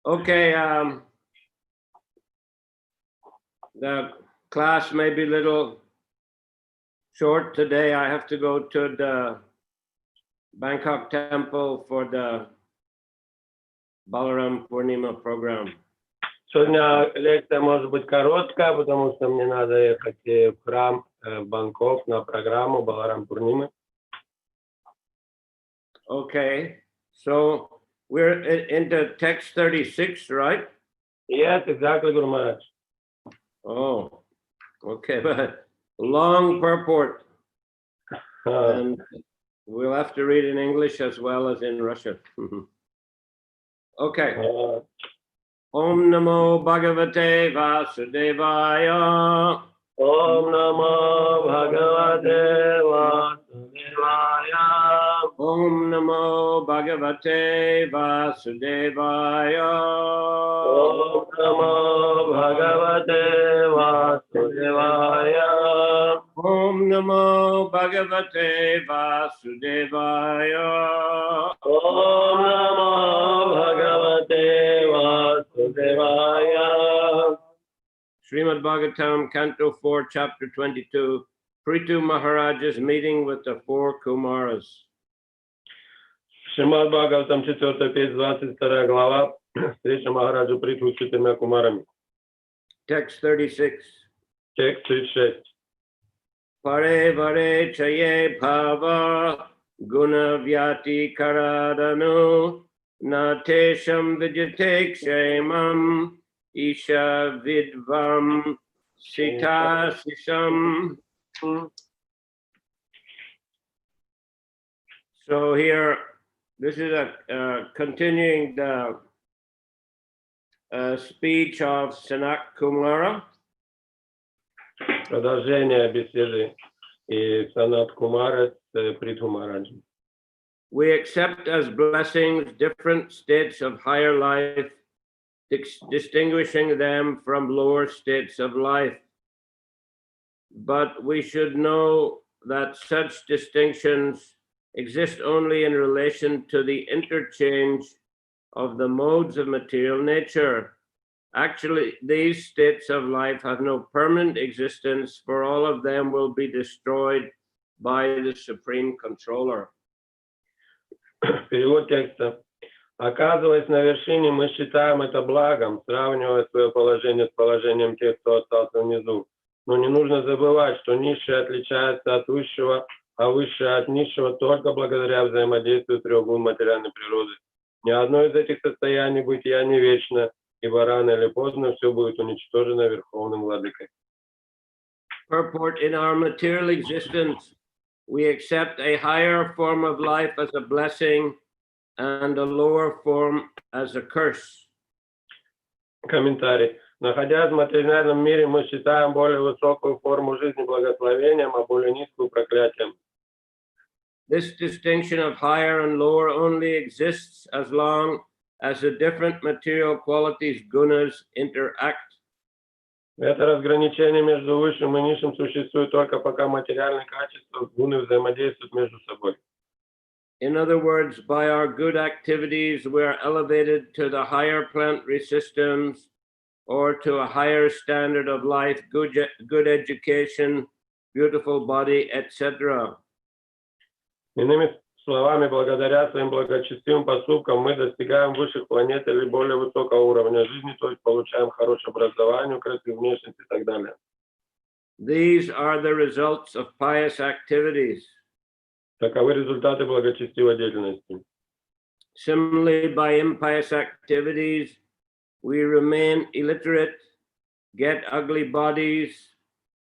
Okay, the class may be a little short today. I have to go to the Bangkok temple for the Balaram Purnima program. Сегодня лекция может быть короткая, потому что мне надо ехать в храм в Бангкок на программу Баларам Пурнимы. Okay, so we're into text 36, right? Yes, exactly, Guru Maharaj. Oh, okay, but long purport. And we'll have to read in English as well as in Russian. Okay. Om Namo Bhagavate Vasudevaya. Om Namo Bhagavate Vasudevaya. Om Namo Bhagavate Vasudevaya. Om Namo Bhagavate Vasudevaya. Om Namo Bhagavate Vasudevaya. Om Namo Bhagavate Vasudevaya. Srimad Bhagavatam, Canto 4, Chapter 22, Prithu Maharaj's meeting with the four Kumaras. Шримад Бхагаватам, 4 песня, 22 глава, встреча Махараджа Притху с 4 кумарами. Text 36. Текст 36. Pare vare chaye bhava guna vyati karadanu natesham vidyate kshemam isha vidvam sita sisham. So here, this is a continuing the speech of Sanat Kumara. Продолжение беседы и Санат Кумара с Притху Махараджем. We accept as blessings different states of higher life, distinguishing them from lower states of life. But we should know that such distinctions exist only in relation to the interchange of the modes of material nature. Actually, these states of life have no permanent existence, for all of them will be destroyed by the Supreme Controller. Перевод текста. Оказываясь на вершине, мы считаем это благом, сравнивая свое положение с положением тех, кто остался внизу. Но не нужно забывать, что низшее отличается от высшего, а высшее от низшего только благодаря взаимодействию трех гун материальной природы. Ни одно из этих состояний бытия не вечно, ибо рано или поздно все будет уничтожено Верховным Владыкой. Purport: in our material existence, we accept a higher form of life as a blessing and a lower form as a curse. Комментарий. Находясь в материальном мире, мы считаем более высокую форму жизни благословением, а более низкую проклятием. This distinction of higher and lower only exists as long as the different material qualities, gunas, interact. Это разграничение между высшим и низшим существует только пока материальные качества гуны взаимодействуют между собой. In other words, by our good activities, we are elevated to the higher planetary systems or to a higher standard of life, good education, beautiful body, etc. Иными словами, благодаря своим благочестивым поступкам мы достигаем высших планет или более высокого уровня жизни, то есть получаем хорошее образование, красивую внешность и так далее. These are the results of pious activities. Таковы результаты благочестивой деятельности. Similarly, by impious activities, we remain illiterate, get ugly bodies,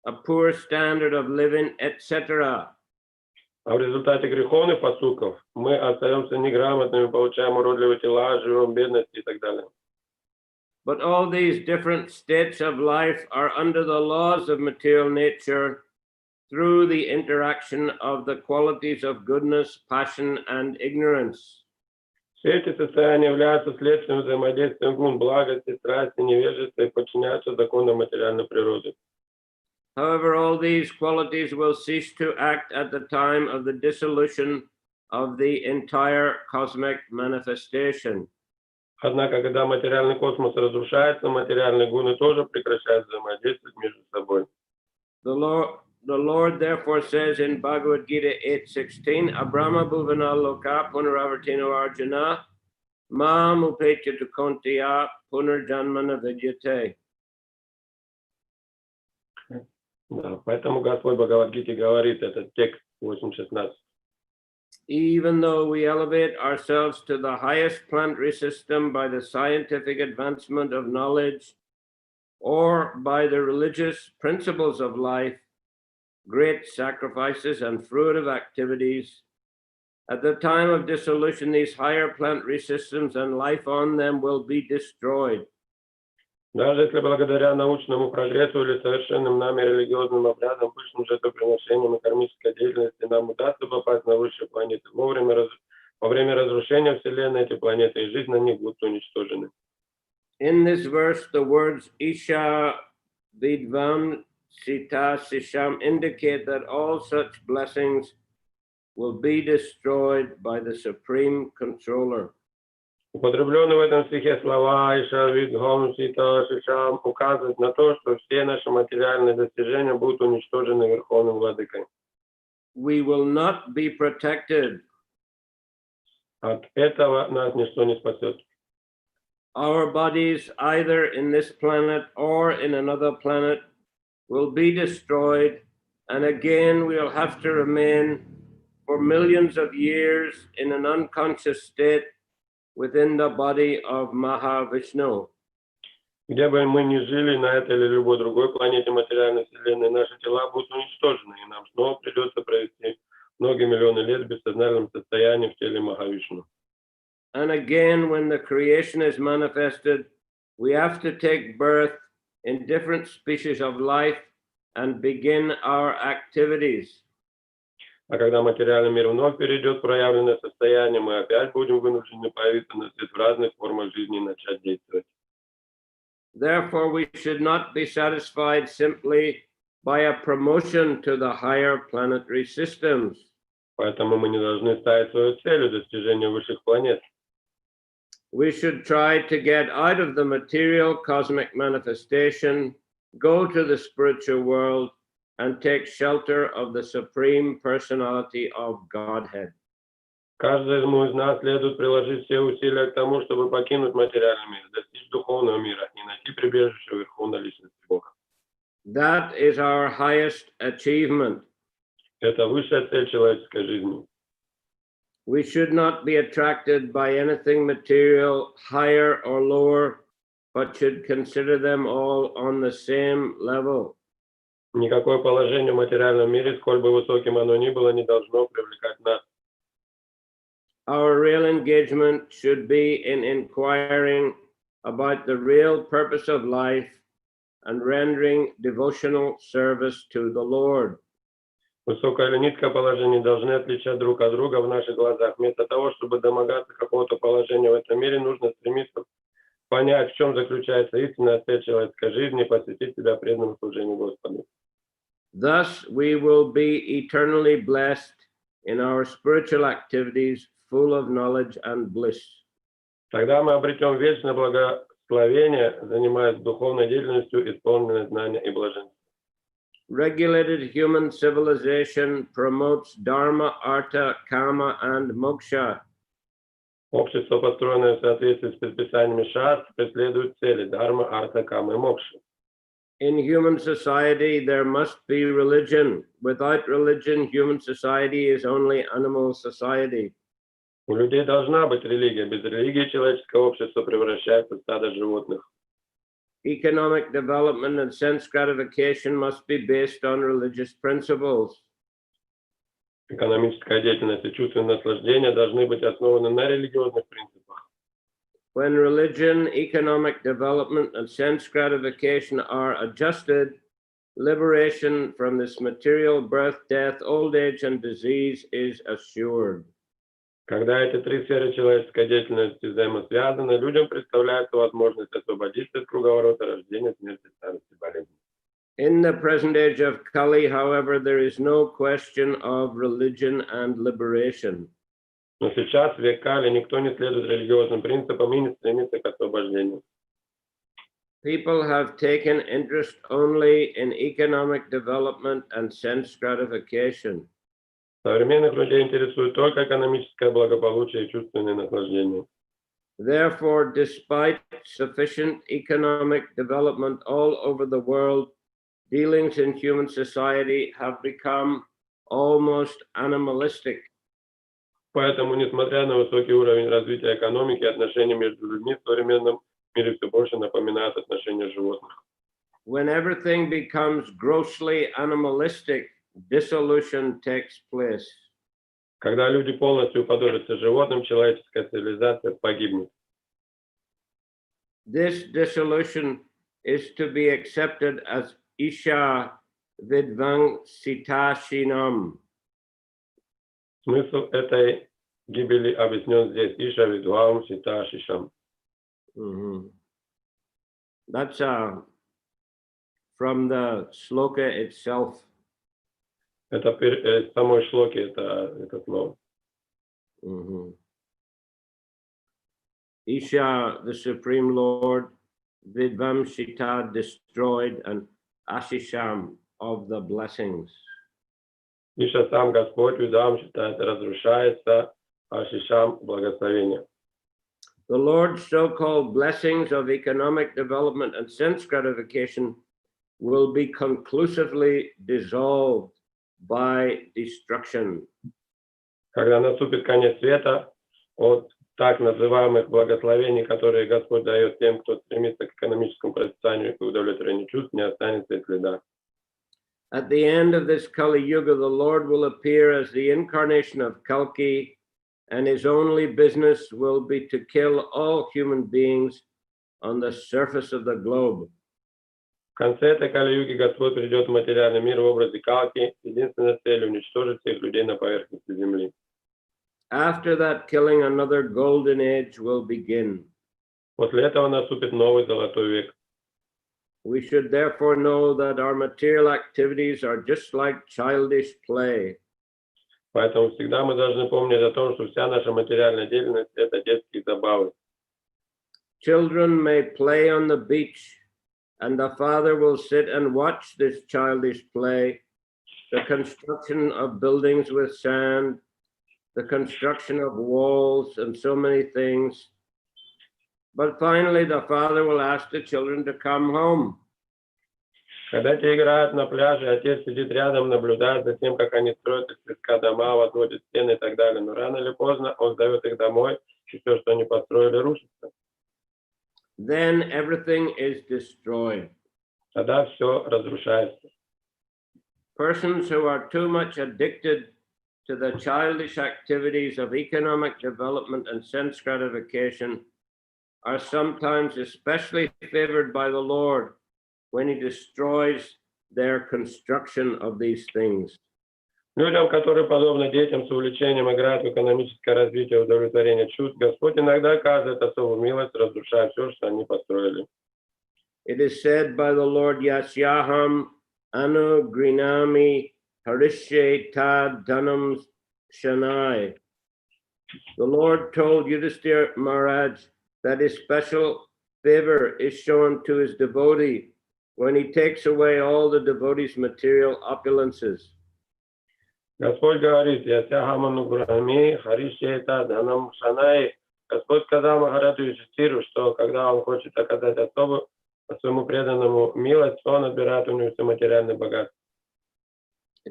a poor standard of living, etc. А в результате греховных поступков мы остаемся неграмотными, получаем уродливые тела, живем в бедности и так далее. But all these different states of life are under the laws of material nature through the interaction of the qualities of goodness, passion, and ignorance. Все эти состояния являются следствием взаимодействия гун, благости, страсти, невежества и подчиняются законам материальной природы. However, all these qualities will cease to act at the time of the dissolution of the entire cosmic manifestation. Однако, когда материальный космос разрушается, материальные гуны тоже прекращают взаимодействовать между собой. The Lord therefore says in Bhagavad Gita 8:16, Abrahma bhuvana loka punaravartino arjuna mam upetya dukontiya punarjanmana vidyate. Да, поэтому Господь в Бхагавад-гите говорит, этот текст 8.16. Even though we elevate ourselves to the highest planetary system by the scientific advancement of knowledge or by the religious principles of life, great sacrifices and fruitive activities, at the time of dissolution, these higher planetary systems and life on them will be destroyed. Даже если благодаря научному прогрессу или совершенным нами религиозным обрядам, пышным жертвоприношениям и кармической деятельности нам удастся попасть на высшие планеты, во время разрушения Вселенной эти планеты и жизнь на них будут уничтожены. In this verse, the words Isha Vidvam Sita Sisham indicate that all such blessings will be destroyed by the Supreme Controller. Употребленные в этом стихе слова Иша, Видхом, Сита, Шишам указывают на то, что все наши материальные достижения будут уничтожены Верховным Владыкой. We will not be protected. От этого нас ничто не спасет. Our bodies, either in this planet or in another planet, will be destroyed, and again we'll have to remain for millions of years in an unconscious state within the body of Mahavishnu. Где бы мы ни жили, на этой или любой другой планете материальной Вселенной, наши тела будут уничтожены, и нам снова придется провести многие миллионы лет в бессознательном состоянии в теле Махавишну. And again, when the creation is manifested, we have to take birth in different species of life and begin our activities. А когда материальный мир вновь перейдет в проявленное состояние, мы опять будем вынуждены появиться на свет в разных формах жизни и начать действовать. Therefore, we should not be satisfied simply by a promotion to the higher planetary systems. Поэтому мы не должны ставить свою целью достижения высших планет. We should try to get out of the material cosmic manifestation, go to the spiritual world, and take shelter of the Supreme Personality of Godhead. Каждому из нас следует приложить все усилия к тому, чтобы покинуть материальный мир, достичь духовного мира и найти прибежище Верховной Личности Бога. That is our highest achievement. Это высшая цель человеческой жизни. We should not be attracted by anything material, higher or lower, but should consider them all on the same level. Никакое положение в материальном мире, сколь бы высоким оно ни было, не должно привлекать нас. Our real engagement should be in inquiring about the real purpose of life and rendering devotional service to the Lord. Высокое или низкое положение должны отличать друг от друга в наших глазах. Вместо того, чтобы домогаться какого-то положения в этом мире, нужно стремиться понять, в чем заключается истинная цель человеческой жизни и посвятить себя преданному служению Господу. Thus, we will be eternally blessed in our spiritual activities, full of knowledge and bliss. Тогда мы обретем вечное благословение, занимаясь духовной деятельностью, исполненной знания и блаженства. Regulated human civilization promotes dharma, artha, kama, and moksha. Общество, построенное в соответствии с предписаниями шастр, преследует цели дharma, арта, кама и мокша. In human society, there must be religion. Without religion, human society is only animal society. У людей должна быть религия. Без религии человеческое общество превращается в стадо животных. Economic development and sense gratification must be based on religious principles. Экономическая деятельность и чувственное наслаждение должны быть основаны на религиозных принципах. When religion, economic development, and sense gratification are adjusted, liberation from this material birth, death, old age, and disease is assured. Когда эти три сферы человеческой деятельности взаимосвязаны, людям представляется возможность освободиться от круговорота рождения, смерти, старости, болезни. In the present age of Kali, however, there is no question of religion and liberation. Но сейчас, в век Кали, никто не следует религиозным принципам и не стремится к освобождению. People have taken interest only in economic development and sense gratification. Современных людей интересует только экономическое благополучие и чувственное наслаждение. Therefore, despite sufficient economic development all over the world, dealings in human society have become almost animalistic. Поэтому, несмотря на высокий уровень развития экономики, отношения между людьми в современном мире все больше напоминают отношения животных. When everything becomes grossly animalistic, dissolution takes place. Когда люди полностью уподобятся животным, человеческая цивилизация погибнет. This dissolution is to be accepted as Isha Vidvangshitashinam. Смысл этой гибели объяснен здесь Иша Видвам Сита Шишам. That's from the sloka itself. Это в самой шлоке это слово. Isha, the Supreme Lord, Vidvamshita, destroyed, and Ashisham, of the blessings. Иша сам Господь, Видвам Шита, это разрушается, а Шишам благословение. The Lord's so-called blessings of economic development and sense gratification will be conclusively dissolved by destruction. Когда наступит конец света, от так называемых благословений, которые Господь дает тем, кто стремится к экономическому процветанию и удовлетворению чувств, не останется и следа. At the end of this Kali Yuga, the Lord will appear as the incarnation of Kalki, and his only business will be to kill all human beings on the surface of the globe. В конце этой Кали-юги Господь придет в материальный мир в образе Калки, единственной целью уничтожить всех людей на поверхности земли. After that killing, another golden age will begin. После этого наступит новый золотой век. We should therefore know that our material activities are just like childish play. Поэтому всегда мы должны помнить о том, что вся наша материальная деятельность – это детские забавы. Children may play on the beach, and the father will sit and watch this childish play, the construction of buildings with sand, the construction of walls, and so many things. But finally, the father will ask the children to come home. Когда те играют на пляже, отец сидит рядом, наблюдает за тем, как они строят из песка дома, возводят стены и так далее. Но рано или поздно он зовет их домой, и все, что они построили, рушится. Then everything is destroyed. Тогда все разрушается. Persons who are too much addicted to the childish activities of economic development and sense gratification are sometimes especially favored by the Lord when he destroys their construction of these things. Людям, которые, подобно детям с увлечением, играют в экономическое развитие и удовлетворение чувств, Господь иногда оказывает особую милость, разрушая все, что они построили. It is said by the Lord, Yasyaham anu grinami harishe ta dhanam shanai. The Lord told Yudhisthira Maharaj that his special favor is shown to his devotee when he takes away all the devotee's material opulences. Господь говорит, Ясяхаману Гурами, Харишета, Данам Шанай. Господь сказал Махараджу Юдхистиру, что когда он хочет оказать особу своему преданному милость, он отбирает у него все материальные богатства.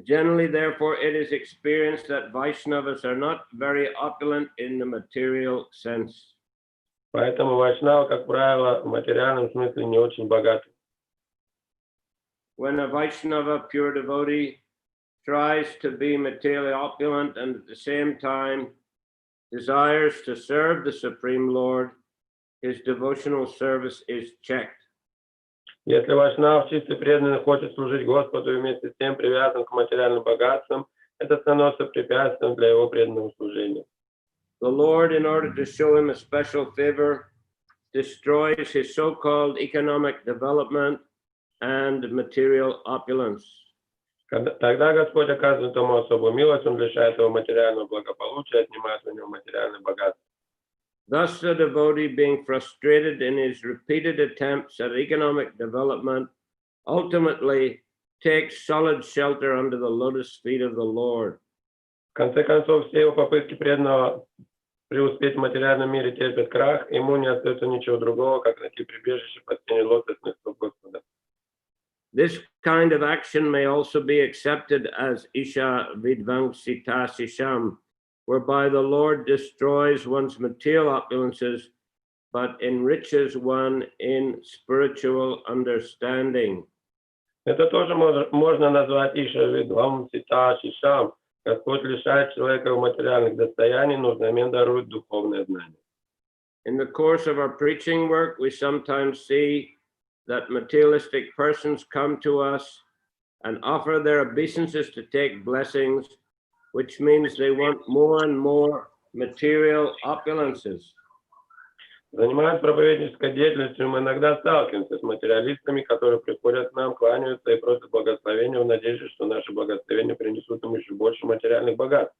Generally, therefore, it is experienced that Vaishnavas are not very opulent in the material sense. Поэтому вайшнавы, как правило, в материальном смысле не очень богаты. When a Vaishnava, pure devotee, tries to be materially opulent and at the same time desires to serve the Supreme Lord, his devotional service is checked. Если вайшнав чистый преданный хочет служить Господу и вместе с тем привязан к материальным богатствам, это становится препятствием для его преданного служения. The Lord, in order to show him a special favor, destroys his so-called economic development and material opulence. Тогда Господь оказывает ему особую милость, он лишает его материального благополучия, отнимает у него материальное богатство. Thus, the devotee, being frustrated in his repeated attempts at economic development, ultimately takes solid shelter under the lotus feet of the Lord. В конце концов, все его попытки преданного преуспеть в материальном мире терпят крах, ему не остается ничего другого, как найти прибежище под тени лотосных стоп Господа. This kind of action may also be accepted as Isha Vidvangsita Sisham, whereby the Lord destroys one's material opulences but enriches one in spiritual understanding. Это тоже можно назвать Иша Видвам Сита Шишам. Господь лишает человека в материальных достояний, но взамен дарует духовное знание. In the course of our preaching work, we sometimes see that materialistic persons come to us and offer their obeisances to take blessings, which means they want more and more material opulences. Занимаясь проповеднической деятельностью, мы иногда сталкиваемся с материалистами, которые приходят к нам, кланяются и просят благословения в надежде, что наши благословения принесут им еще больше материальных богатств.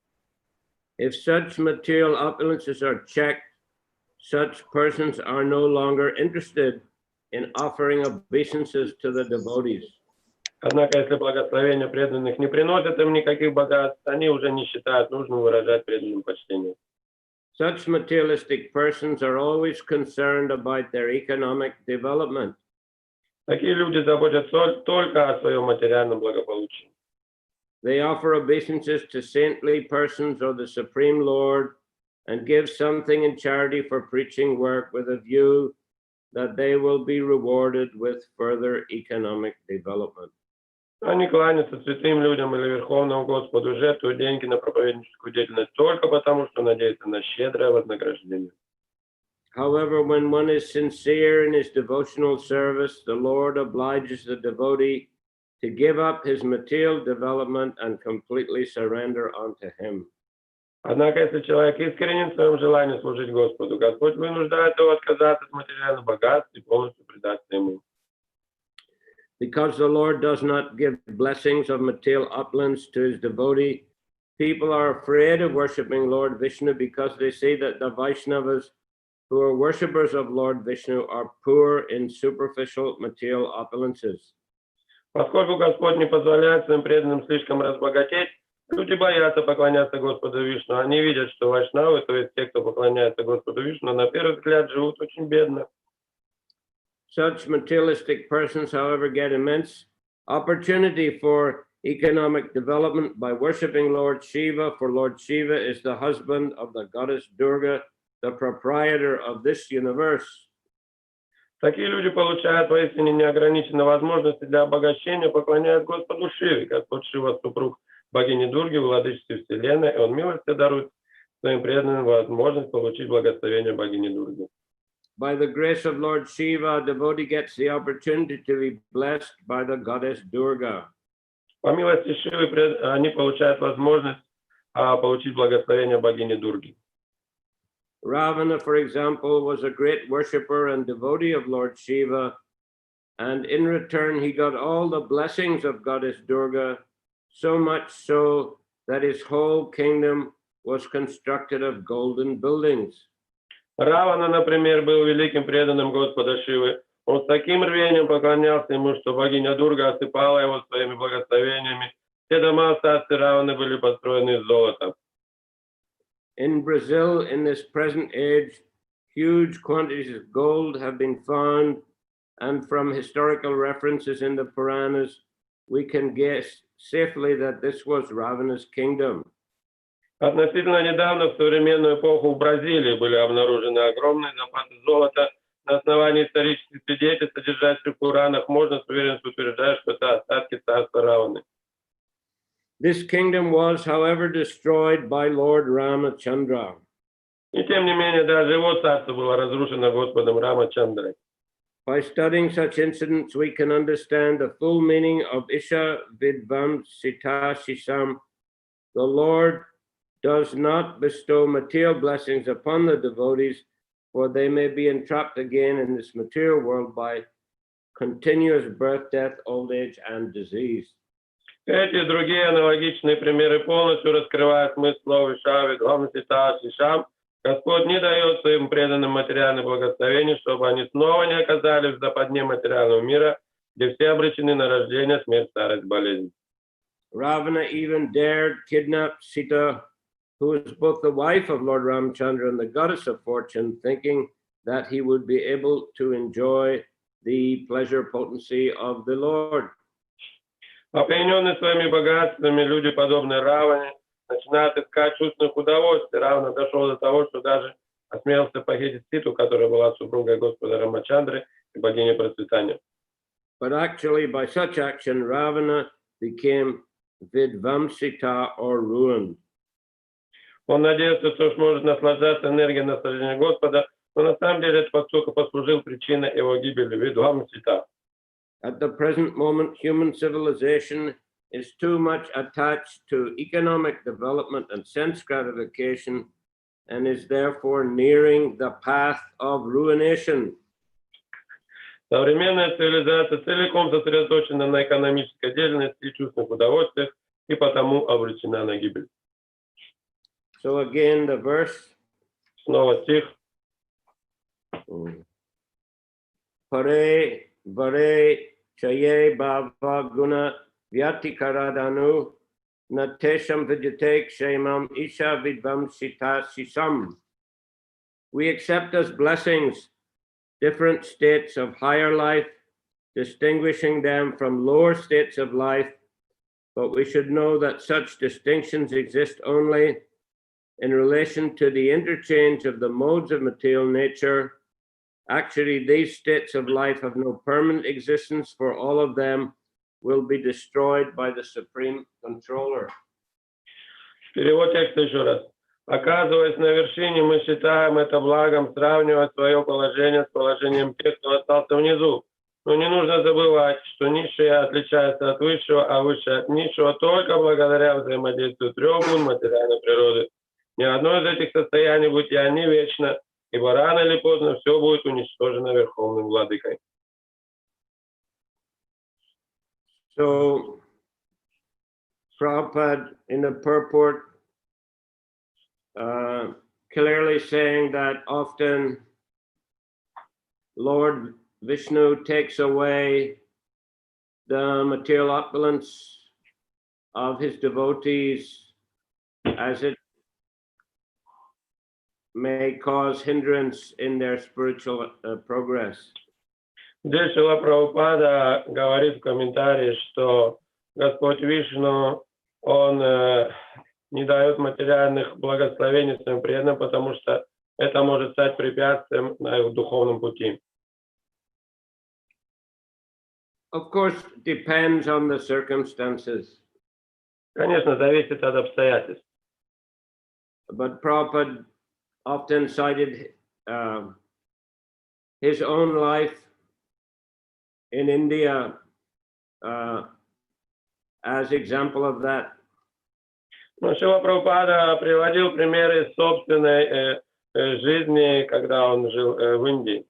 If such material opulences are checked, such persons are no longer interested in offering obeisances to the devotees. Однако, если благословения преданных не приносят им никаких богатств, они уже не считают нужным выражать преданным почтение. Such materialistic persons are always concerned about their economic development. Такие люди заботятся только о своем материальном благополучии. They offer obeisances to saintly persons or the Supreme Lord and give something in charity for preaching work with a view that they will be rewarded with further economic development. Они кланяются святым людям или Верховному Господу, жертвуют деньги на проповедническую деятельность только потому, что надеются на щедрое вознаграждение. However, when one is sincere in his devotional service, the Lord obliges the devotee to give up his material development and completely surrender unto him. Однако, если человек искренен в своем желании служить Господу, Господь вынуждает его отказаться от материальных богатств и полностью предаться Ему. Because the Lord does not give blessings of material opulence to his devotee, people are afraid of worshiping Lord Vishnu because they see that the Vaishnavas who are worshippers of Lord Vishnu are poor in superficial material opulences. Поскольку Господь не позволяет своим преданным слишком разбогатеть, люди боятся поклоняться Господу Вишну. Они видят, что вайшнавы, то есть те, кто поклоняется Господу Вишну, на первый взгляд живут очень бедно. Such materialistic persons, however, get immense opportunity for economic development by worshiping Lord Shiva, for Lord Shiva is the husband of the goddess Durga, the proprietor of this universe. Такие люди получают поистине неограниченные возможности для обогащения, поклоняют Господу Шиве. Господь Шива – супруг богини Дурги, владычицы Вселенной, и Он милостью дарует своим преданным возможность получить благословение богини Дурги. By the grace of Lord Shiva, a devotee gets the opportunity to be blessed by the goddess Durga. По милости Шивы они получают возможность получить благословение богини Дурги. Ravana, for example, was a great worshipper and devotee of Lord Shiva, and in return he got all the blessings of goddess Durga, so much so that his whole kingdom was constructed of golden buildings. Равана, например, был великим преданным Господа Шивы. Он с таким рвением поклонялся ему, что богиня Дурга осыпала его своими благословениями. Все дома статуи Раваны были построены из золота. In Brazil, in this present age, huge quantities of gold have been found, and from historical references in the Puranas, we can guess safely that this was Ravana's kingdom. Относительно недавно, в современную эпоху, в Бразилии были обнаружены огромные запасы золота. На основании исторических свидетельств, содержащихся в Пуранах, можно с уверенностью утверждать, что это остатки царства Раваны. This kingdom was, however, destroyed by Lord Ramachandra. И тем не менее, даже его царство было разрушено Господом Рамачандрой. By studying such incidents, we can understand the full meaning of Isha Vidvam Sita Shisam. The Lord does not bestow material blessings upon the devotees, for they may be entrapped again in this material world by continuous birth, death, old age, and disease. Эти и другие аналогичные примеры полностью раскрывают смысл слов Ишав, Видхам, Сита, Шишам. Господь не дает своим преданным материальных благословений, чтобы они снова не оказались в западне материального мира, где все обречены на рождение, смерть, старость, болезнь. Ravana even dared kidnap Sita, who is both the wife of Lord Ramchandra and the goddess of fortune, thinking that he would be able to enjoy the pleasure potency of the Lord. Опьяненные своими богатствами, люди, подобные Раване, начинают искать чувственных удовольствий. Равна дошел до того, что даже осмелился похитить Ситу, которая была супругой Господа Рамачандры и богини процветания. But actually, by such action, Ravana became Vidvamsita, or ruined. Он надеялся, что сможет наслаждаться энергией наслаждения Господа, но на самом деле этот поступок послужил причиной его гибели. Видхам Сита. At the present moment, human civilization is too much attached to economic development and sense gratification, and is therefore nearing the path of ruination. Современная цивилизация целиком сосредоточена на экономической деятельности и чувственных удовольствиях, и потому обречена на гибель. So again, the verse. Снова стих. Pare vare chaye bhava guna vyatikaradanu natesham vidyate kshemam isha vidvam sita sisam. We accept as blessings different states of higher life, distinguishing them from lower states of life, but we should know that such distinctions exist only in relation to the interchange of the modes of material nature. Actually, these states of life have no permanent existence, for all of them will be destroyed by the Supreme Controller. Перевод текста еще раз. Оказываясь на вершине, мы считаем это благом сравнивать свое положение с положением тех, кто остался внизу. Но не нужно забывать, что низшее отличается от высшего, а высшее от низшего только благодаря взаимодействию трех гун материальной природы. Ни одно из этих состояний бытия не вечно, ибо рано или поздно все будет уничтожено Верховным Владыкой. So, Prabhupada in the purport clearly saying that often Lord Vishnu takes away the material opulence of his devotees as it may cause hindrance in their spiritual progress. Здесь Шрила Прабхупада говорит в комментарии, что Господь Вишну, Он не дает материальных благословений своим преданным, потому что это может стать препятствием на их духовном пути. Of course, it depends on the circumstances. Конечно, зависит от обстоятельств. But Prabhupada often cited his own life in India as example of that. Но Шрила Прабхупада приводил примеры собственной жизни, когда он жил в Индии.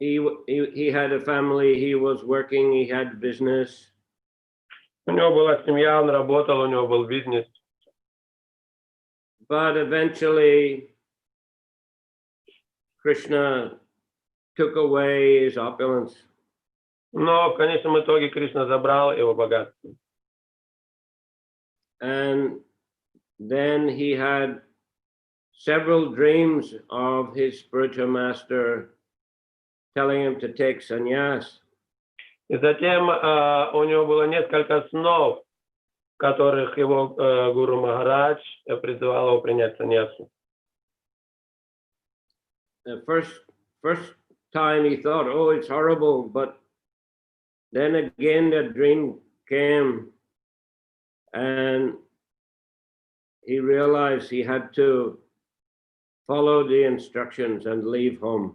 He had a family, he was working, he had business. У него была семья, он работал, у него был бизнес. But eventually, Krishna took away his opulence. Но в конечном итоге Кришна забрал его богатство. And then he had several dreams of his spiritual master telling him to take sannyas. И затем у него было несколько снов, в которых его гуру Махарадж призывал его принять саньясу. The first time he thought, oh, it's horrible, but then again the dream came and he realized he had to follow the instructions and leave home.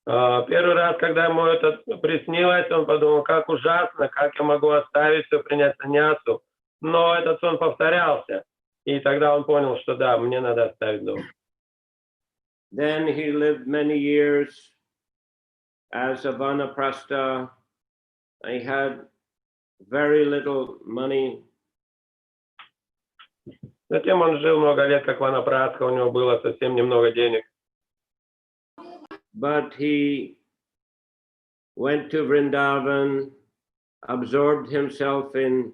Первый раз, когда ему это приснилось, он подумал, как ужасно, как я могу оставить все, принять саньясу. Но этот сон повторялся, и тогда он понял, что да, мне надо оставить дом. Then he lived many years as a vanaprastha. He had very little money. Затем он жил много лет как ванапрастха, у него было совсем немного денег. But he went to Vrindavan, absorbed himself in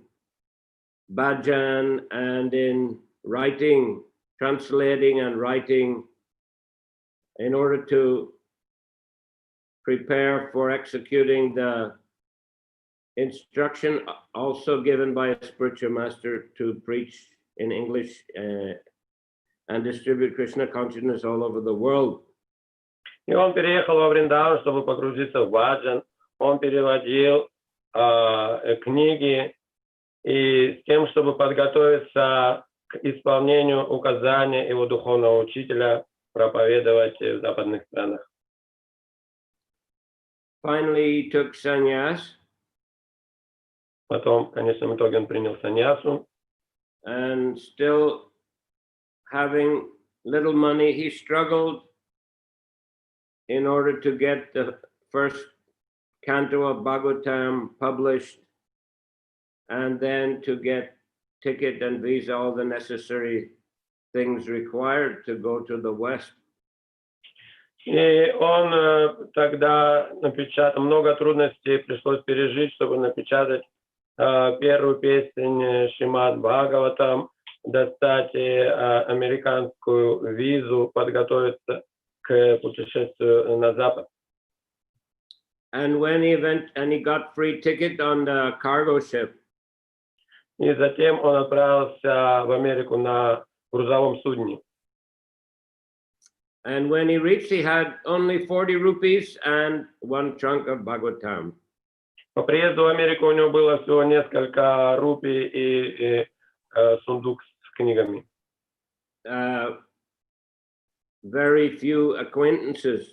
bhajan and in writing, translating and writing in order to prepare for executing the instruction also given by a spiritual master to preach in English and distribute Krishna consciousness all over the world. И он переехал во Вриндаван, чтобы погрузиться в баджан. Он переводил книги и с тем, чтобы подготовиться к исполнению указаний его духовного учителя проповедовать в западных странах. Finally, he took sannyas. Потом, в конечном итоге, он принял саньясу. And still having little money, he struggled in order to get the first canto of Bhagavatam published, and then to get ticket and visa, all the necessary things required to go to the West. И он тогда напечатал, много трудностей пришлось пережить, чтобы напечатать первую песнь Шримад Бхагаватам, достать американскую визу, подготовиться к путешествию на Запад. And when he got free ticket on the cargo ship. И затем он отправился в Америку на грузовом судне. And when he reached, he had only 40 rupees and one trunk of Bhagavatam. По приезду в Америку у него было всего несколько рупий и сундук с книгами. Very few acquaintances.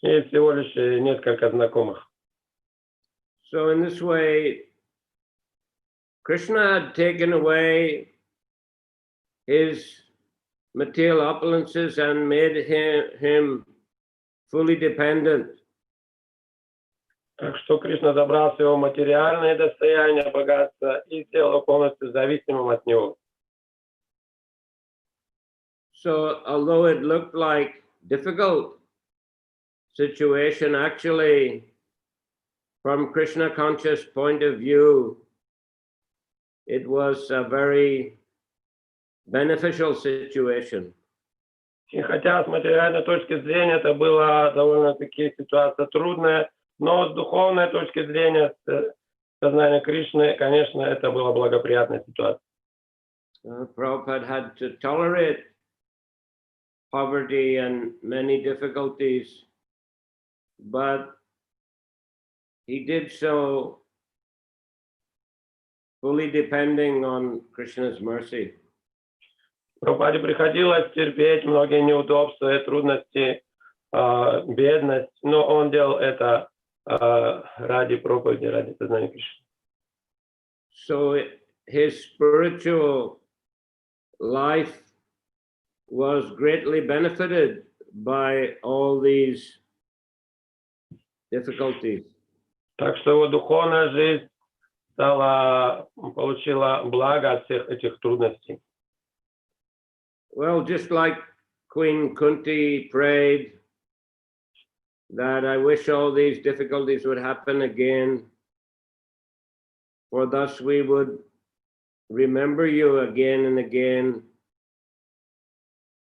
И всего лишь несколько знакомых. So in this way, Krishna had taken away his material opulences and made him fully dependent. Так что Кришна забрал все его материальное достояние, богатство и сделал полностью зависимым от него. So although it looked like difficult situation, actually from Krishna conscious point of view, it was a very beneficial situation. И хотя с материальной точки зрения это была довольно-таки ситуация трудная, но с духовной точки зрения, с сознания Кришны, конечно, это была благоприятная ситуация. Prabhupada had to tolerate poverty and many difficulties, but he did so fully depending on Krishna's mercy. Прабхупаде приходилось терпеть многие неудобства и трудности, бедность, но он делал это ради проповеди, ради сознания Кришны. So his spiritual life was greatly benefited by all these difficulties. Так что его духовная жизнь получила благо от всех этих трудностей. Well, just like Queen Kunti prayed that I wish all these difficulties would happen again, for thus we would remember you again and again,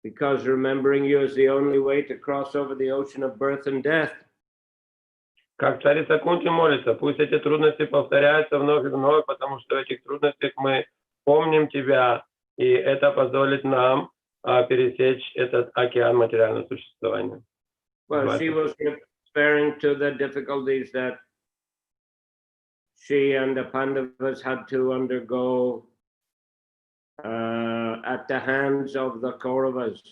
because remembering you is the only way to cross over the ocean of birth and death. Как царица Кунти молится, пусть эти трудности повторяются вновь и вновь, потому что в этих трудностях мы помним тебя, и это позволит нам пересечь этот океан материального существования. Well, she was referring to the difficulties that she and the Pandavas had to undergo at the hands of the Kauravas.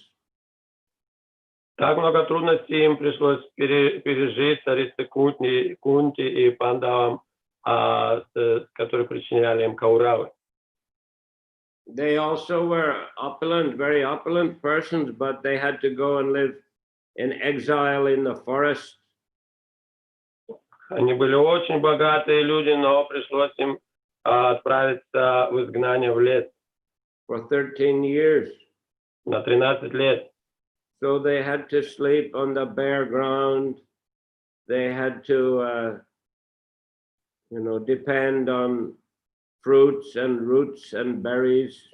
Так много трудностей им пришлось пережить царице Кунти и Пандавам, которые причиняли им Кауравы. They also were opulent, very opulent persons, but they had to go and live in exile in the forest. Они были очень богатые люди, но пришлось им отправиться в изгнание в лес for 13 years. на 13 лет. So they had to sleep on the bare ground. They had to, depend on fruits and roots and berries.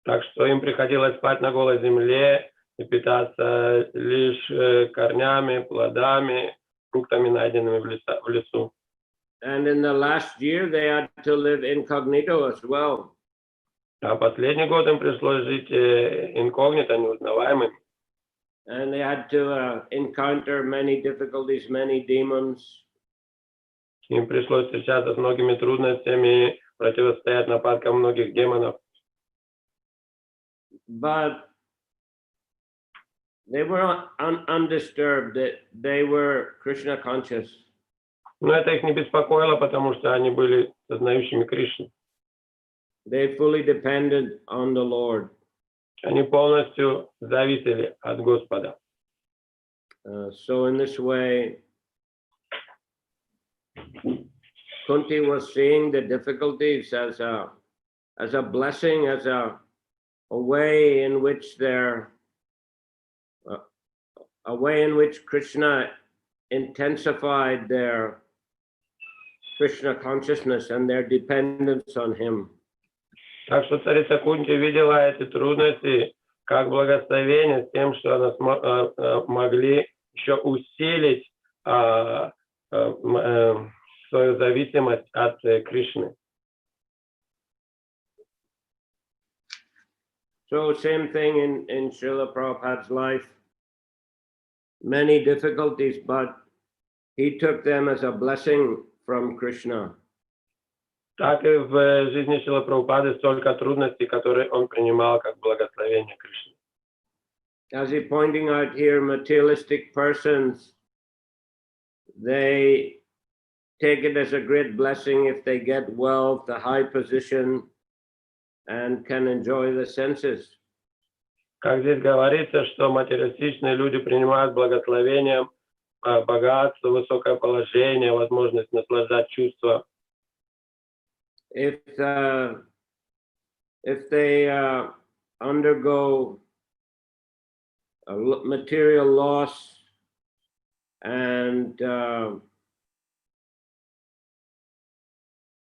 Так что им приходилось спать на голой земле и питаться лишь корнями, плодами, фруктами, найденными в лесу. And in the last year, they had to live incognito as well. А последний год им пришлось жить инкогнито, неузнаваемым. And they had to encounter many difficulties, many demons. Им пришлось встречаться с многими трудностями, противостоять нападкам многих демонов. But they were undisturbed. They were Krishna conscious. Но это их не беспокоило, потому что они были сознающими Кришну. They fully depended on the Lord. Они полностью зависели от Господа. So in this way, Kunti was seeing the difficulties as a blessing, as a way in which Krishna intensified their Krishna consciousness and their dependence on him. Так что царица Кунти видела эти трудности как благословение с тем, что она могли еще усилить свою зависимость от Кришны. So same thing in Srila Prabhupada's life. Many difficulties, but he took them as a blessing from Krishna. Так и в жизни Шрилы Прабхупады столько трудностей, которые он принимал как благословение Кришны. As he pointing out here, materialistic persons, they take it as a great blessing if they get wealth, a high position, and can enjoy the senses. Как здесь говорится, что материалистичные люди принимают благословением богатство, высокое положение, возможность наслаждать чувства. If they undergo a material loss and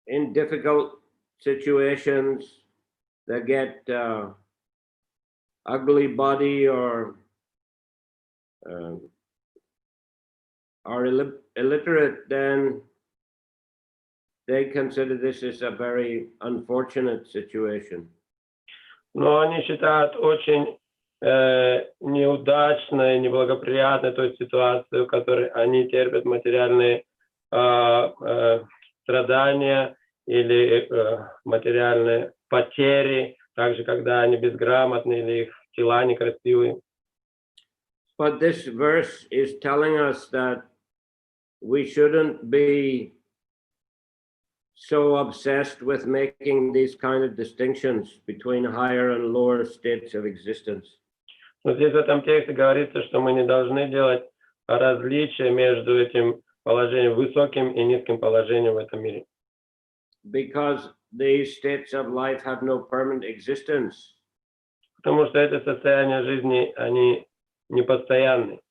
in difficult situations, they get ugly body or are illiterate, then they consider this is a very unfortunate situation. Но они считают очень неудачной, неблагоприятной той ситуацию, в которой они терпят материальные страдания или материальные потери, также когда они безграмотны или их тела некрасивые. But this verse is telling us that we shouldn't be so obsessed with making these kind of distinctions between higher and lower states of existence. Но здесь в этом тексте говорится, что мы не должны делать различия между этим положением, высоким и низким положением в этом мире. Because these states of life have no permanent existence. Потому что это состояние жизни, они непостоянны.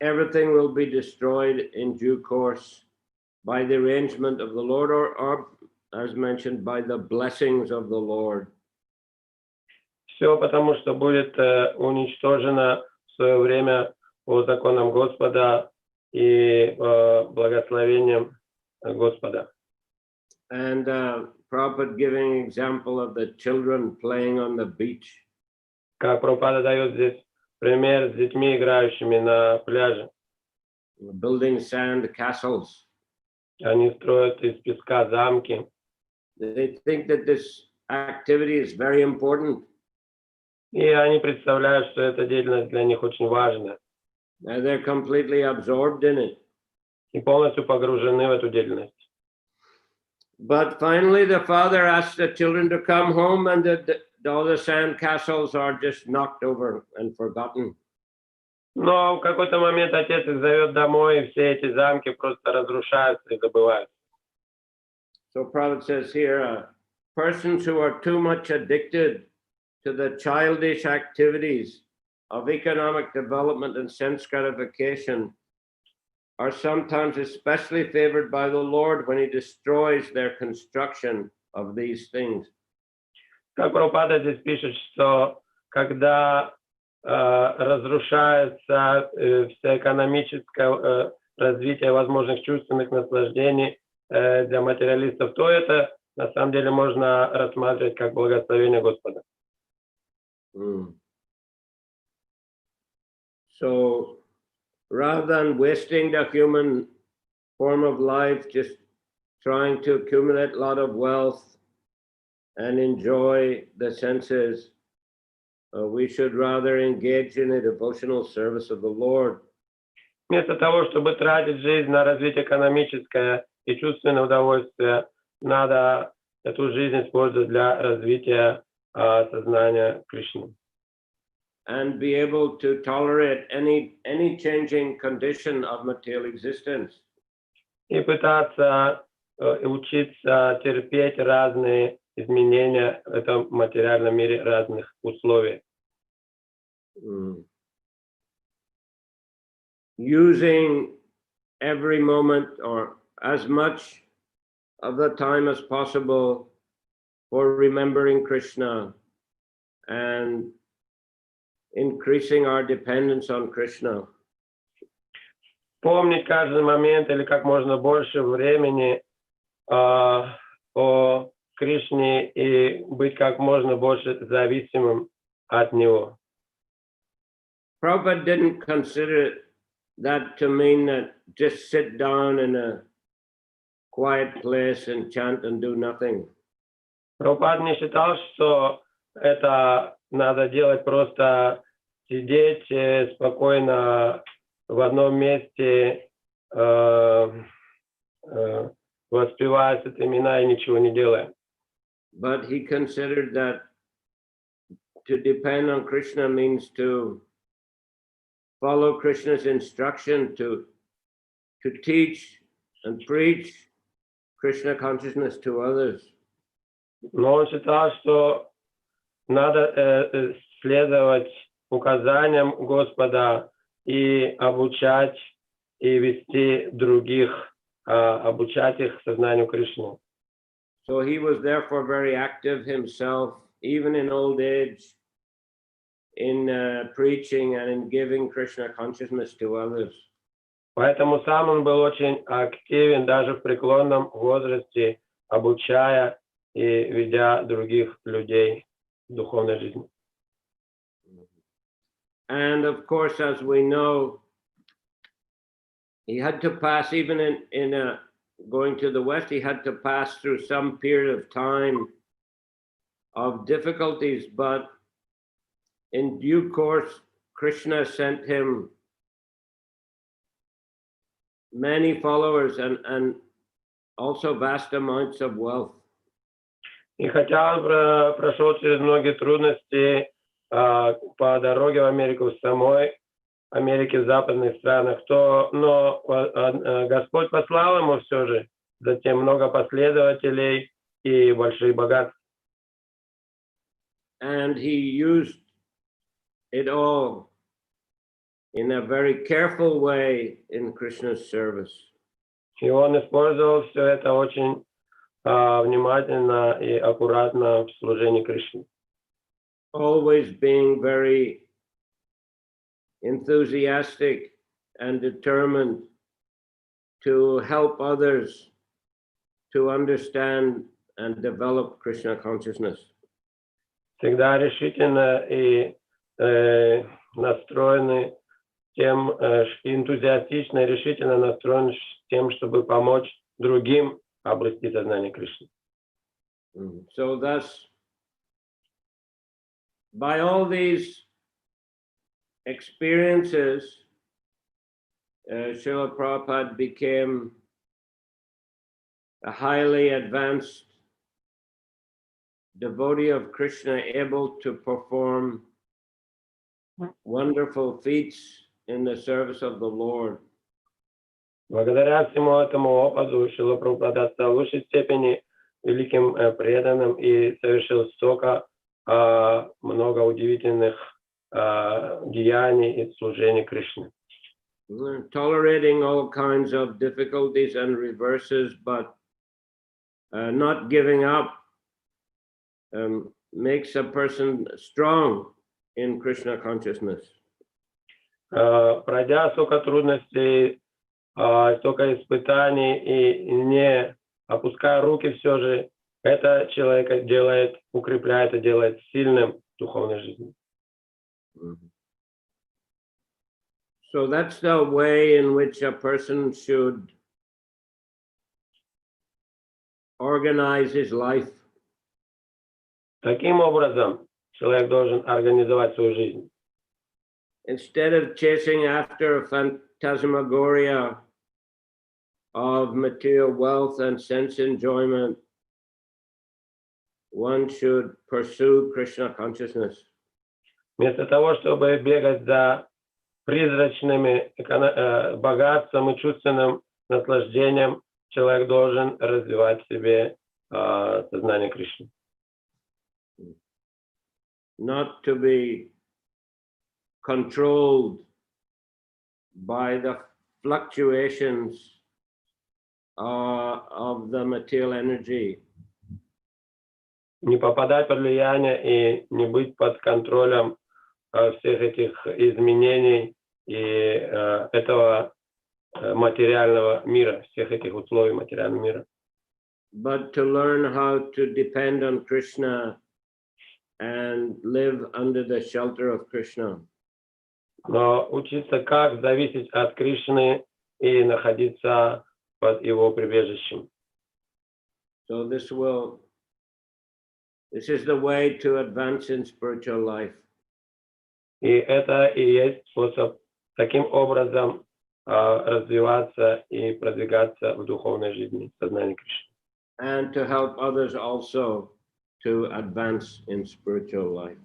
Everything will be destroyed in due course by the arrangement of the Lord, or as mentioned, by the blessings of the Lord. Все потому, что будет уничтожено в свое время по законам Господа и благословением Господа. And Prabhupada giving example of the children playing on the beach. Как Прабхупада дает здесь пример с детьми, играющими на пляже. Building sand castles. Они строят из песка замки. They think that this activity is very important. И они представляют, что эта деятельность для них очень важна. And they're completely absorbed in it. И полностью погружены в эту деятельность. But finally, the father asks the children to come home, and all the sand castles are just knocked over and forgotten. Но в какой-то момент отец их зовет домой, и все эти замки просто разрушаются и забываются. So Prabhupada says here, persons who are too much addicted to the childish activities of economic development and sense gratification are sometimes especially favored by the Lord when he destroys their construction of these things. Как Прабхупада здесь пишет, что когда разрушается все экономическое развитие возможных чувственных наслаждений для материалистов, то это на самом деле можно рассматривать как благословение Господа. So rather than wasting the human form of life just trying to accumulate a lot of wealth and enjoy the senses, we should rather engage in a devotional service of the Lord. Вместо того, чтобы тратить жизнь на развитие экономическое и чувственное удовольствие, надо эту жизнь использовать для развития сознания Кришны. And be able to tolerate any changing condition of material existence. И пытаться учиться терпеть разные изменения в этом материальном мире, разных условий. Using every moment or as much of the time as possible for remembering Krishna and increasing our dependence on Krishna. Помнить каждый момент или как можно больше времени о Кришне и быть как можно больше зависимым от Него. Prabhupada didn't consider that to mean that just sit down in a quiet place and chant and do nothing. Прабхупад не считал, что это надо делать просто сидеть спокойно в одном месте, воспевая святые имена и ничего не делая. But he considered that to depend on Krishna means to follow Krishna's instruction to teach and preach Krishna consciousness to others. Но он считал, что надо следовать указаниям Господа и обучать, и вести других, обучать их сознанию Кришны. So he was therefore very active himself, even in old age, in preaching and in giving Krishna consciousness to others. Поэтому сам он был очень активен даже в преклонном возрасте, обучая и ведя других людей в духовной жизни. And of course, as we know, he had to pass, even in going to the West, he had to pass through some period of time of difficulties, but in due course, Krishna sent him many followers and also vast amounts of wealth. И хотя он прошел через многие трудности по дороге в Америку, в самой Америке, в западных странах, но Господь послал ему все же затем много последователей и большие богатства. And he used it all in a very careful way in Krishna's service. И он использовал все это очень внимательно и аккуратно в служении Кришне. Always being very enthusiastic and determined to help others to understand and develop Krishna consciousness. Всегда решительно и настроены тем, энтузиастично и решительно настроен тем, чтобы помочь другим обрести сознание Кришны. So thus, by all these experiences, Srila Prabhupada became a highly advanced devotee of Krishna, able to perform wonderful feats in the service of the Lord. Благодаря всему этому опыту Шрила Прабхупада стал в высшей степени великим преданным и совершил столько много удивительных деяний и служений Кришне. Tolerating all kinds of difficulties and reverses, but not giving up makes a person strong in Krishna consciousness. Пройдя столько трудностей, столько испытаний и не опуская руки, все же это человека делает, укрепляет и делает сильным в духовной жизни. So that's the way in which a person should organize his life. Таким образом, человек должен организовать свою жизнь. Instead of chasing after a phantasmagoria of material wealth and sense enjoyment, one should pursue Krishna consciousness. Вместо того, чтобы бегать за призрачными богатством и чувственным наслаждением, человек должен развивать в себе сознание Кришны. Not to be controlled by the fluctuations of the material energy. Не попадать под влияние и не быть под контролем всех этих изменений и этого материального мира, всех этих условий материального мира. But to learn how to depend on Krishna and live under the shelter of Krishna. Но учиться, как зависеть от Кришны и находиться под его прибежищем. So this is the way to advance in spiritual life. И это и есть способ таким образом развиваться и продвигаться в духовной жизни, в сознании Кришны. And to help others also to advance in spiritual life.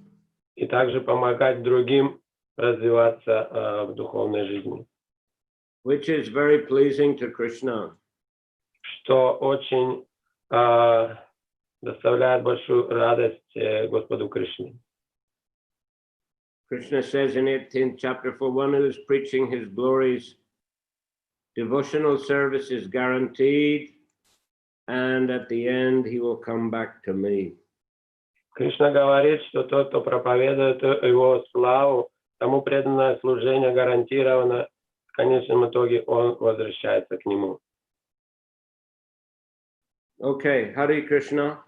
И также помогать другим развиваться в духовной жизни. Which is very pleasing to Krishna. Что очень доставляет большую радость Господу Кришне. Krishna says in 18th chapter, for one who is preaching his glories, devotional service is guaranteed, and at the end he will come back to me. Кришна говорит, что тот, кто проповедует его славу, тому преданное служение гарантировано, в конечном итоге он возвращается к нему. Okay, Hare Krishna.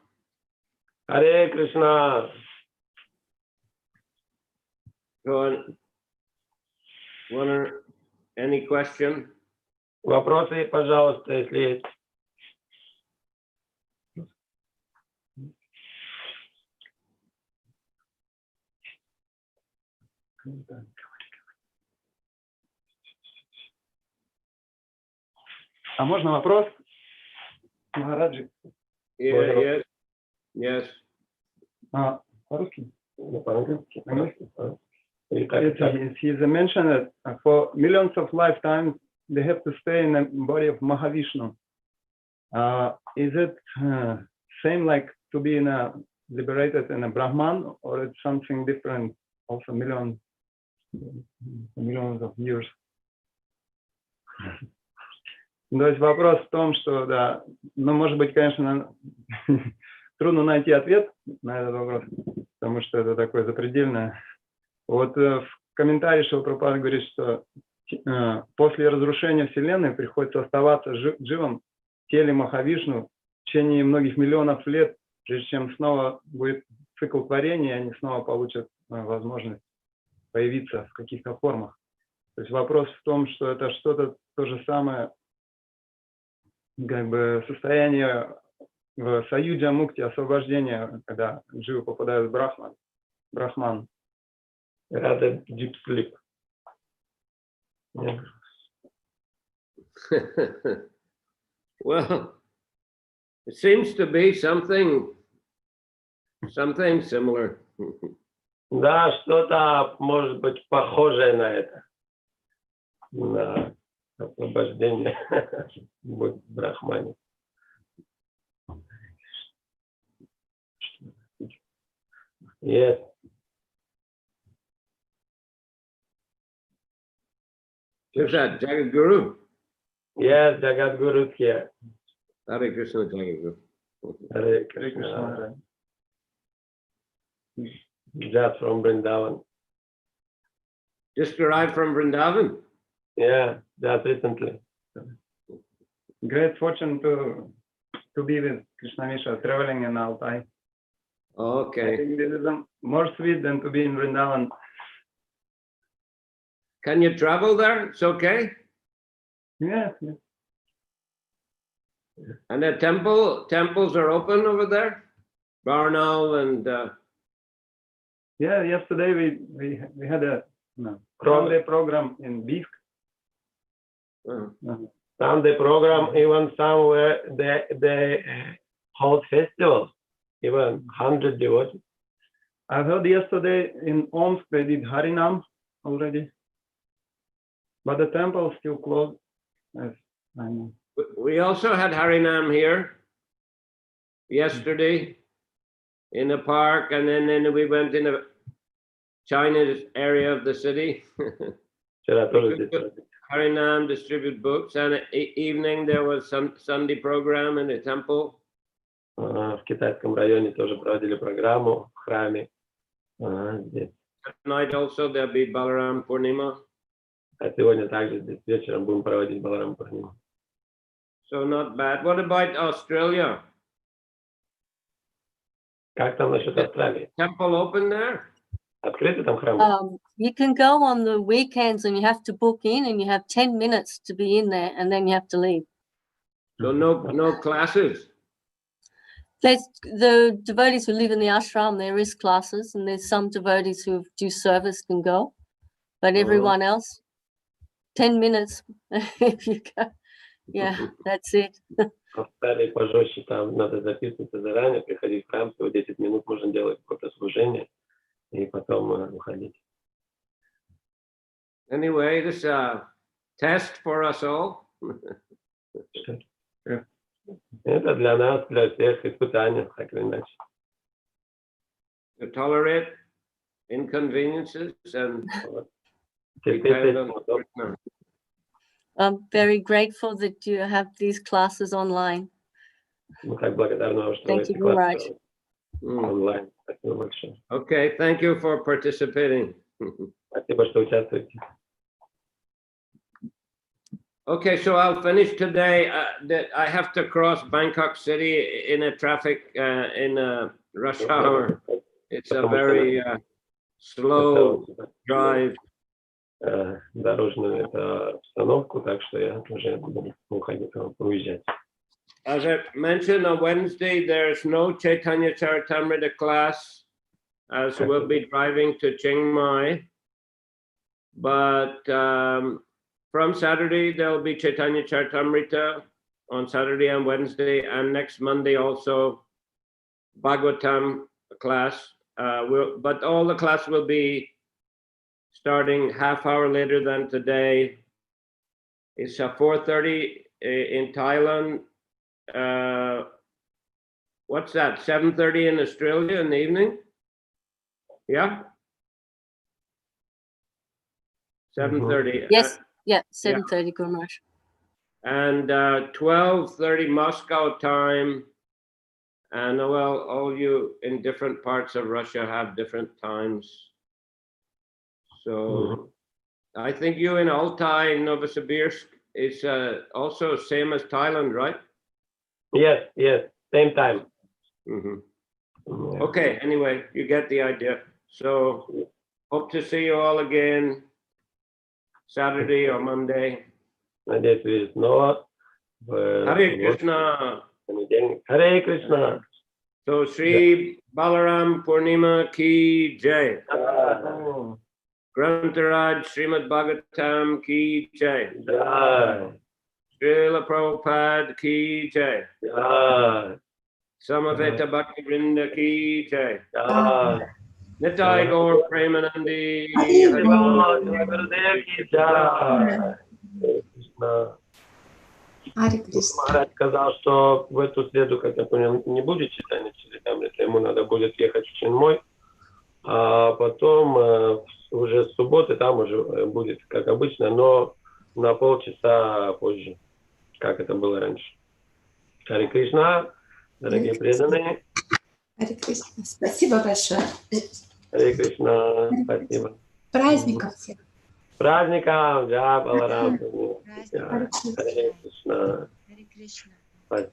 Харе Кришна. So, any question? Вопросы, пожалуйста, если есть. А можно вопрос? Махараджи. Yes. Yes. По-русски? По-английски. He's mentioned that for millions of lifetimes they have to stay in the body of Mahavishnu. Is it same like to be liberated in a Brahman, or it's something different? Also millions of years. То есть вопрос в том, что да, ну, может быть, конечно, трудно найти ответ на этот вопрос, потому что это такое запредельное. Вот в комментарии Шрила Прабхупада говорит, что после разрушения Вселенной приходится оставаться живым в теле Махавишну в течение многих миллионов лет, прежде чем снова будет цикл творения, и они снова получат возможность появиться в каких-то формах. То есть вопрос в том, что это что-то то же самое, как бы состояние в саюджа мукти, освобождения, когда дживы попадают в брахман. Это deep sleep. Well, it seems to be something similar. Да, что-то может быть похожее на это. на освобождение будет брахмане. Yes. Who's that? Jagat Guru? Yes, Jagat Guru is here. Hare Krishna, Jagat Guru. Hare Hare Krishna. Krishna. Just from Vrindavan. Just arrived from Vrindavan. Yeah, just recently. Great fortune to be with Krishna Misha traveling in Altai. I Okay. think this is more sweet than to be in Vrindavan. Can you travel there? It's okay. Yes, yes. And the temples are open over there? Barnaul and Yeah, yesterday we had a Sunday program in Bivsk. Sunday program, even somewhere they hold festivals, even 100 devotees. I heard yesterday in Omsk they did Harinam already, but the temple is still closed. Yes, I know. we also had Harinam here yesterday in the park, and then we went in the Chinese area of the city. Вчера тоже здесь. Harinam, distribute books, and evening there was some Sunday program in the temple. В китайском районе тоже проводили программу в храме. Здесь. Tonight also there'll be Balaram Purnima. А сегодня также здесь вечером будем проводить Баларам Пурниму. So not bad. What about Australia? Как там насчет Австралии? Temple open there? Открыты там храмы? You can go on the weekends and you have to book in and you have 10 minutes to be in there and then you have to leave. So no classes. There's the devotees who live in the ashram, there is classes, and there's some devotees who do service can go, but everyone else, 10 minutes if you go. Yeah, that's it. В Австралии пожестче, там надо записываться заранее, приходить в храм, всего 10 минут можно делать какое-то служение и потом уходить. Anyway, this is a test for us all. Это для нас, для всех испытания, так или иначе. To tolerate inconveniences and Терпеть depend этим on удобно. Krishna. I'm very grateful that you have these classes online. Мы так благодарны вам, что Thank вы you very much. эти классы онлайн. Спасибо большое. Okay, thank you for participating. Спасибо, что участвуете. Okay, so I'll finish today. That I have to cross Bangkok City in a traffic in a rush hour. It's a very slow drive. Дорожную обстановку, так что я уже буду уходить, уезжать. As I mentioned on Wednesday, there's no Chaitanya Charitamrita class, as we'll be driving to Chiang Mai. But from Saturday, there'll be Chaitanya Charitamrita on Saturday and Wednesday, and next Monday also Bhagavatam class. But all the class will be starting half hour later than today. It's 4:30 in Thailand. What's that? 7:30 in Australia in the evening? Yeah? 7:30. Yes, yeah, 7:30, Guru Maharaj. And 12:30 Moscow time. And well, all you in different parts of Russia have different times. So I think you in Altai, Novosibirsk, is also same as Thailand, right? Yes, same time. Okay, anyway, you get the idea. So hope to see you all again Saturday or Monday. Надеюсь, увидеть снова. Hare Krishna. Понедельник. Харе Кришна. So Sri Balaram Purnima ki jai. Grantaraj Srimad Bhagavatam ki jai. Jai. Srila Prabhupada ki jai. Jai. Samaveta Bhakti Vrinda ki jai. Jai. Nitai Gaur Premanandi. Гурудев ки джай. Кришна. Харе Кришна. Махарадж сказал, что в эту среду, как я понял, не будет читания Чаритамриты, ему надо будет ехать в Чинмой, а потом уже с субботы там уже будет, как обычно, но на полчаса позже, как это было раньше. Харе Кришна, дорогие преданные. Харе Кришна. Спасибо большое. Харе Кришна, спасибо. Праздников всех. С праздником, Джай Баларам. Харе Кришна. Харе Кришна. Спасибо.